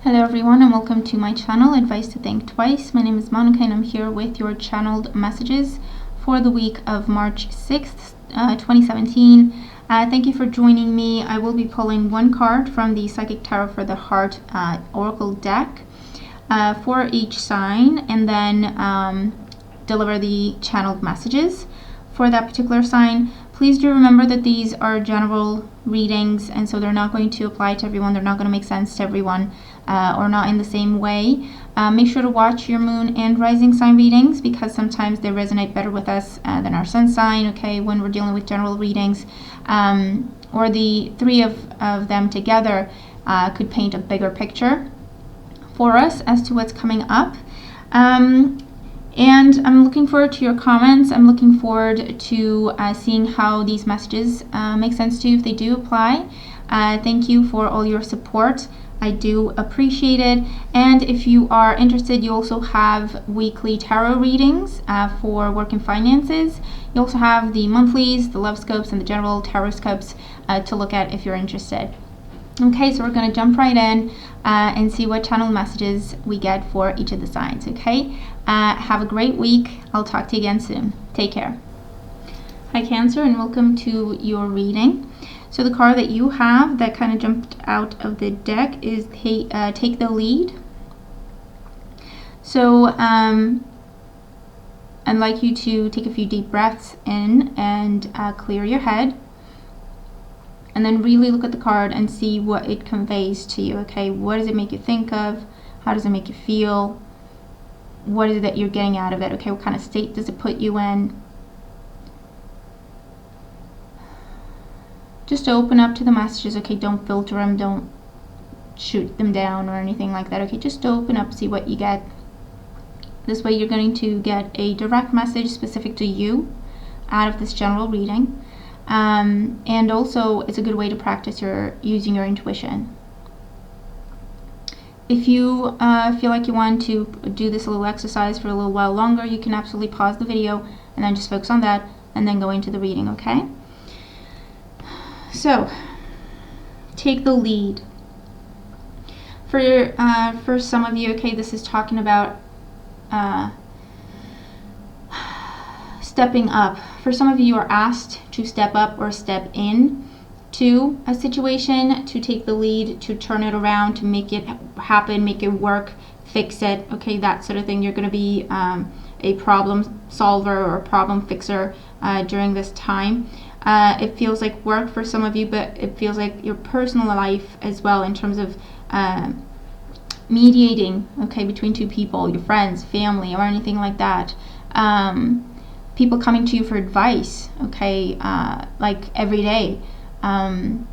Hello everyone and welcome to my channel, Advice to Think Twice. My name is Monica and I'm here with your channeled messages for the week of March 6th, 2017. Thank you for joining me. I will be pulling one card from the Psychic Tarot for the Heart Oracle deck for each sign, and then deliver the channeled messages for that particular sign. Please do remember that these are general readings, and so they're not going to apply to everyone. They're not going to make sense to everyone, or not in the same way. Make sure to watch your moon and rising sign readings, because sometimes they resonate better with us than our sun sign, okay, when we're dealing with general readings. Or the three of them together could paint a bigger picture for us as to what's coming up. And I'm looking forward to your comments. I'm looking forward to seeing how these messages make sense to you, if they do apply. Thank you for all your support. I do appreciate it. And if you are interested, you also have weekly tarot readings for work and finances. You also have the monthlies, the love scopes, and the general tarot scopes to look at if you're interested. Okay, so we're going to jump right in and see what channel messages we get for each of the signs, okay? Have a great week. I'll talk to you again soon. Take care. Hi Cancer, and welcome to your reading. So the card that you have that kind of jumped out of the deck is Take the Lead. So I'd like you to take a few deep breaths in and clear your head. And then really look at the card and see what it conveys to you, okay? What does it make you think of? How does it make you feel? What is it that you're getting out of it, okay? What kind of state does it put you in? Just open up to the messages, okay? Don't filter them, don't shoot them down or anything like that, okay? Just open up, see what you get. This way you're going to get a direct message specific to you out of this general reading. And also it's a good way to practice using your intuition. If you feel like you want to do this little exercise for a little while longer, you can absolutely pause the video and then just focus on that and then go into the reading, okay? So, take the lead. For some of you, okay, this is talking about stepping up. For some of you, you are asked to step up or step in to a situation, to take the lead, to turn it around, to make it happen, make it work, fix it, okay, that sort of thing. You're going to be a problem solver or a problem fixer during this time. It feels like work for some of you, but it feels like your personal life as well, in terms of mediating, okay, between two people, your friends, family, or anything like that. People coming to you for advice, okay, like every day, and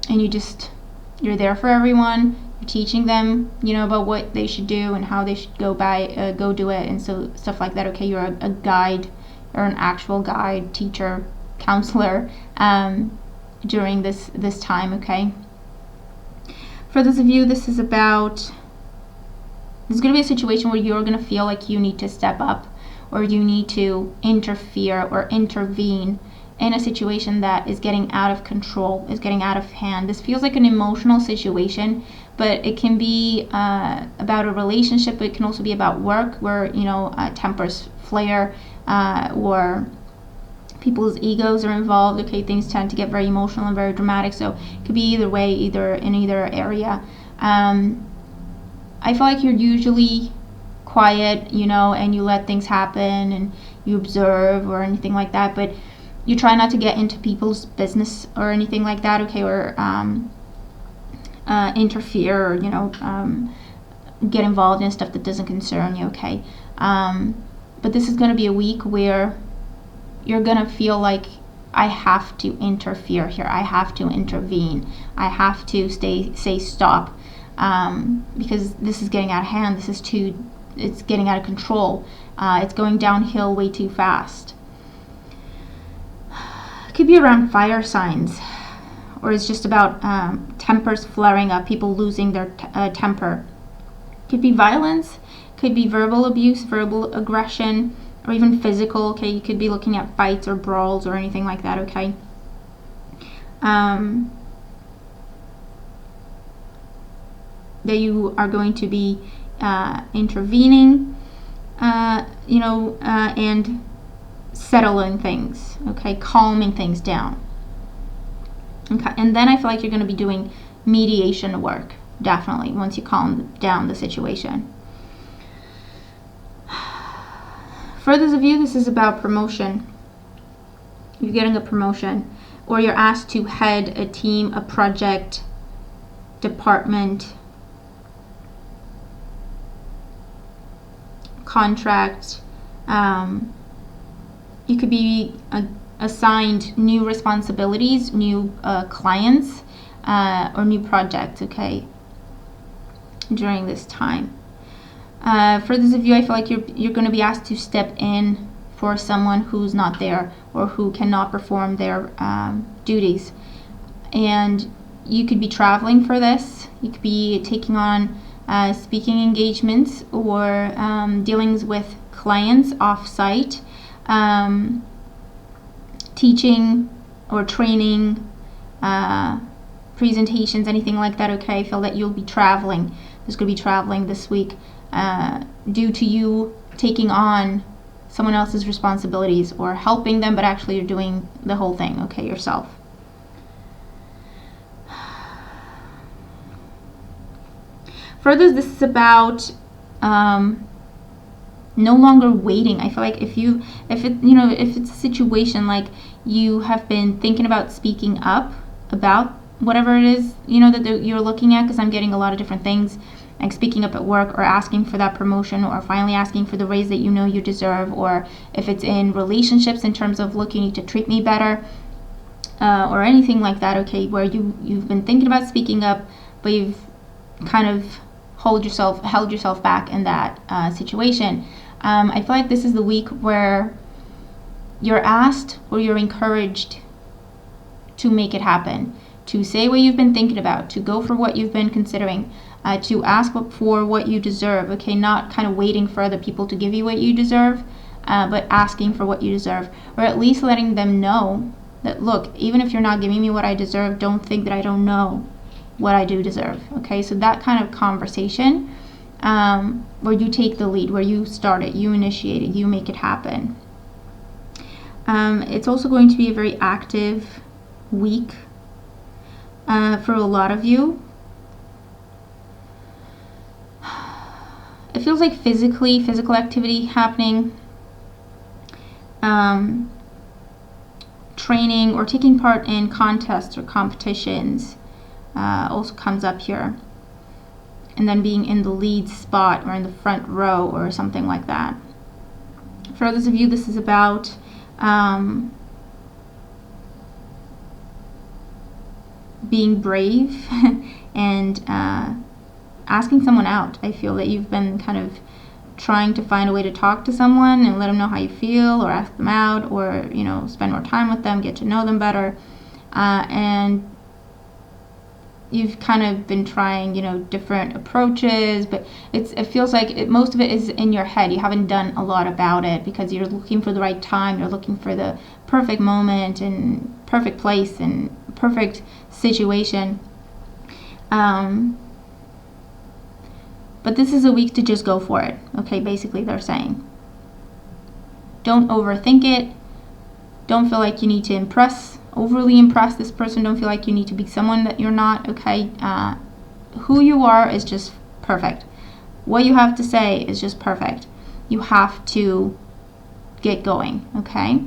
you're there for everyone. You're teaching them, you know, about what they should do and how they should go do it, and so stuff like that, okay? You're a guide, or an actual guide, teacher, counselor during this time, okay? For those of you, this is going to be a situation where you're going to feel like you need to step up, or you need to interfere or intervene in a situation that is getting out of control, is getting out of hand. This feels like an emotional situation, but it can be about a relationship, but it can also be about work, where, you know, tempers flare, or people's egos are involved, okay? Things tend to get very emotional and very dramatic, so it could be either way, in either area. I feel like you're usually quiet, you know, and you let things happen and you observe or anything like that, but you try not to get into people's business or anything like that, okay? Or interfere, or, you know, get involved in stuff that doesn't concern you, okay? But this is going to be a week where you're going to feel like, I have to interfere here, I have to intervene, I have to say stop, because this is getting out of hand. It's getting out of control. It's going downhill way too fast. It could be around fire signs, or it's just about tempers flaring up, people losing their temper. It could be violence, could be verbal abuse, verbal aggression, or even physical, okay? You could be looking at fights or brawls or anything like that, okay? that you are going to be intervening, and settling things, okay, calming things down. Okay, and then I feel like you're going to be doing mediation work, definitely, once you calm down the situation. For those of you, this is about promotion. You're getting a promotion, or you're asked to head a team, a project, department, contract. You could be assigned new responsibilities, new clients, or new projects, okay, during this time. For those of you, I feel like you're going to be asked to step in for someone who's not there or who cannot perform their duties. And you could be traveling for this. You could be taking on speaking engagements or dealings with clients off-site, teaching or training, presentations, anything like that, okay? I feel that you'll be traveling. There's going to be traveling this week due to you taking on someone else's responsibilities or helping them, but actually you're doing the whole thing, okay, yourself. Further, this is about no longer waiting. I feel like if it's a situation like you have been thinking about speaking up about whatever it is, that you're looking at, because I'm getting a lot of different things, like speaking up at work or asking for that promotion or finally asking for the raise that you deserve, or if it's in relationships in terms of, look, you need to treat me better, or anything like that, okay, where you've been thinking about speaking up, but you've kind of held yourself back in that situation. I feel like this is the week where you're asked or you're encouraged to make it happen, to say what you've been thinking about, to go for what you've been considering, to ask for what you deserve, okay, not kind of waiting for other people to give you what you deserve, but asking for what you deserve, or at least letting them know that, look, even if you're not giving me what I deserve, don't think that I don't know what I do deserve, okay? So that kind of conversation, where you take the lead, where you start it, you initiate it, you make it happen. It's also going to be a very active week for a lot of you. It feels like physical activity happening, training or taking part in contests or competitions also comes up here. And then being in the lead spot or in the front row or something like that. For others of you, this is about being brave and asking someone out. I feel that you've been kind of trying to find a way to talk to someone and let them know how you feel, or ask them out, or spend more time with them, get to know them better, and you've kind of been trying different approaches, but it feels like most of it is in your head. You haven't done a lot about it because you're looking for the right time, you're looking for the perfect moment and perfect place and perfect situation. But this is a week to just go for it, okay? Basically, they're saying. Don't overthink it. Don't feel like you need to overly impress this person. Don't feel like you need to be someone that you're not, okay? Who you are is just perfect. What you have to say is just perfect. You have to get going, okay?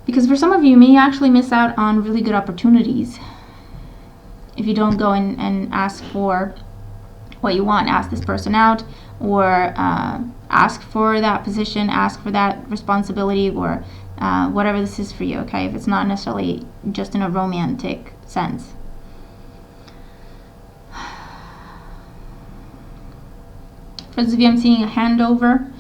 Because for some of you may actually miss out on really good opportunities if you don't go and ask for what you want, ask this person out, or ask for that position, ask for that responsibility, or whatever this is for you, okay? If it's not necessarily just in a romantic sense. For those of you, I'm seeing a handover,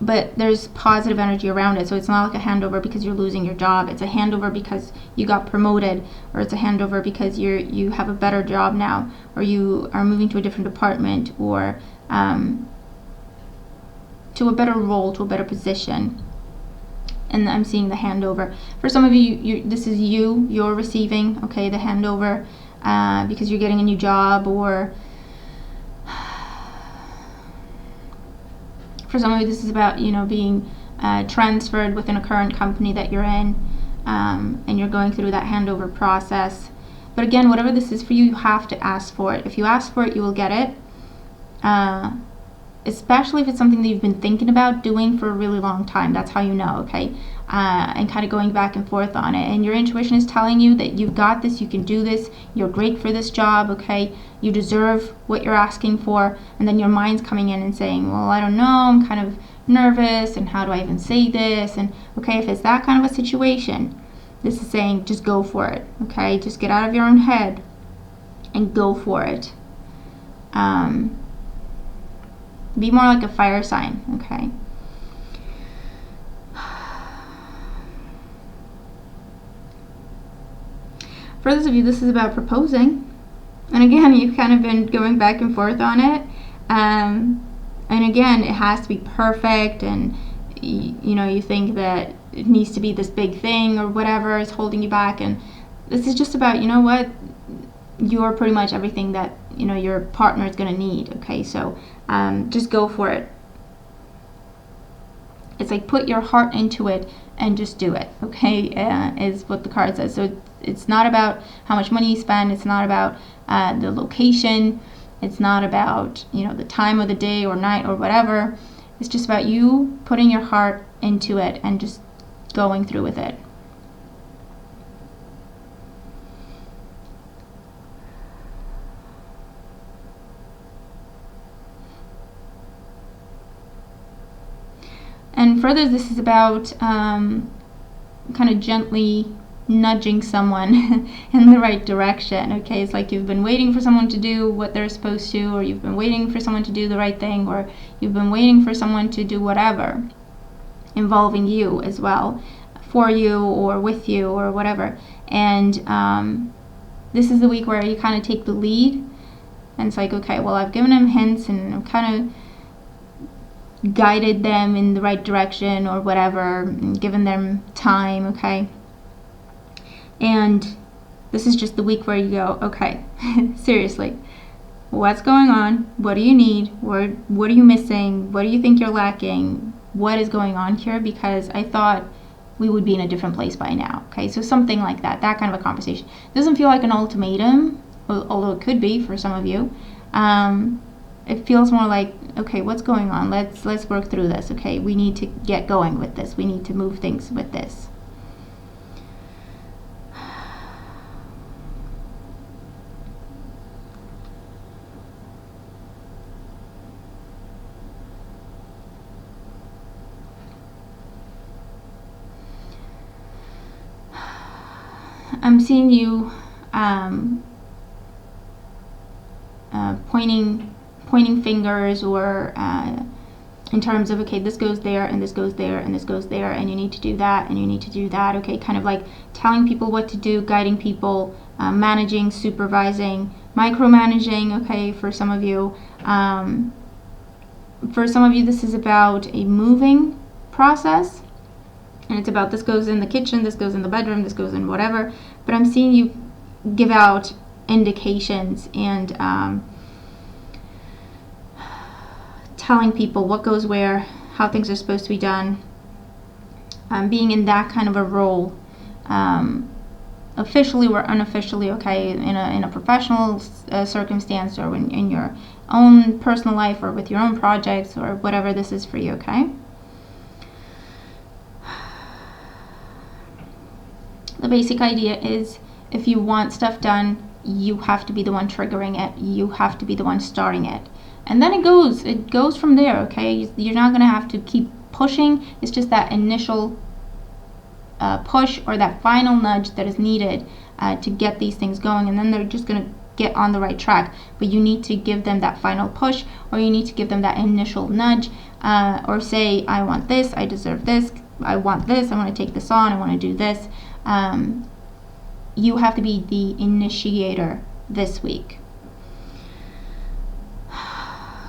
but there's positive energy around it. So it's not like a handover because you're losing your job. It's a handover because you got promoted, or it's a handover because you have a better job now, or you are moving to a different department, or to a better role, to a better position. And I'm seeing the handover. For some of you, this is you're receiving, okay, the handover. because you're getting a new job, or for some of you this is about, you know, being transferred within a current company that you're in, and you're going through that handover process. But again, whatever this is for you, you have to ask for it. If you ask for it, you will get it. Especially if it's something that you've been thinking about doing for a really long time. That's how you know, okay? And kind of going back and forth on it. And your intuition is telling you that you've got this, you can do this, you're great for this job, okay? You deserve what you're asking for. And then your mind's coming in and saying, well, I don't know, I'm kind of nervous, and how do I even say this? And okay, if it's that kind of a situation, this is saying just go for it, okay? Just get out of your own head and go for it. Be more like a fire sign, okay? For those of you, this is about proposing. And again, you've kind of been going back and forth on it. And again, it has to be perfect, and you know, you think that it needs to be this big thing or whatever is holding you back. And this is just about, you know what, you're pretty much everything that, you know, your partner is going to need, okay? So just go for it. It's like put your heart into it and just do it, okay? Is what the card says. So it's not about how much money you spend. It's not about the location. It's not about, you know, the time of the day or night or whatever. It's just about you putting your heart into it and just going through with it. And further, this is about kind of gently nudging someone in the right direction, okay? It's like you've been waiting for someone to do what they're supposed to, or you've been waiting for someone to do the right thing, or you've been waiting for someone to do whatever, involving you as well, for you or with you or whatever. And this is the week where you kind of take the lead, and it's like, okay, well, I've given them hints and I've kind of guided them in the right direction or whatever, and given them time, okay? And this is just the week where you go, okay, seriously, what's going on? What do you need? What are you missing? What do you think you're lacking? What is going on here? Because I thought we would be in a different place by now, okay? So something like that kind of a conversation. It doesn't feel like an ultimatum, although it could be for some of you. It feels more like, okay, what's going on? Let's work through this, okay? We need to get going with this. We need to move things with this. I'm seeing you pointing fingers, or in terms of, okay, this goes there and this goes there and this goes there, and you need to do that and you need to do that, okay? Kind of like telling people what to do, guiding people, managing, supervising, micromanaging, okay, for some of you. For some of you, this is about a moving process. And it's about, this goes in the kitchen, this goes in the bedroom, this goes in whatever. But I'm seeing you give out indications and telling people what goes where, how things are supposed to be done. Being in that kind of a role, officially or unofficially, okay, in a professional circumstance, or in your own personal life, or with your own projects, or whatever this is for you, okay? The basic idea is, if you want stuff done, you have to be the one triggering it. You have to be the one starting it. And then it goes from there, okay? You're not going to have to keep pushing. It's just that initial push, or that final nudge that is needed to get these things going. And then they're just going to get on the right track. But you need to give them that final push, or you need to give them that initial nudge, or say, I want this, I deserve this, I want this, I want to take this on, I want to do this. You have to be the initiator this week.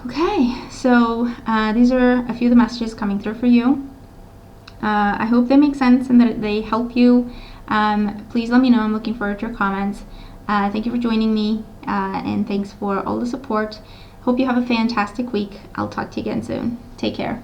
Okay, so these are a few of the messages coming through for you. I hope they make sense and that they help you. Please let me know. I'm looking forward to your comments. Thank you for joining me, and thanks for all the support. Hope you have a fantastic week. I'll talk to you again soon. Take care.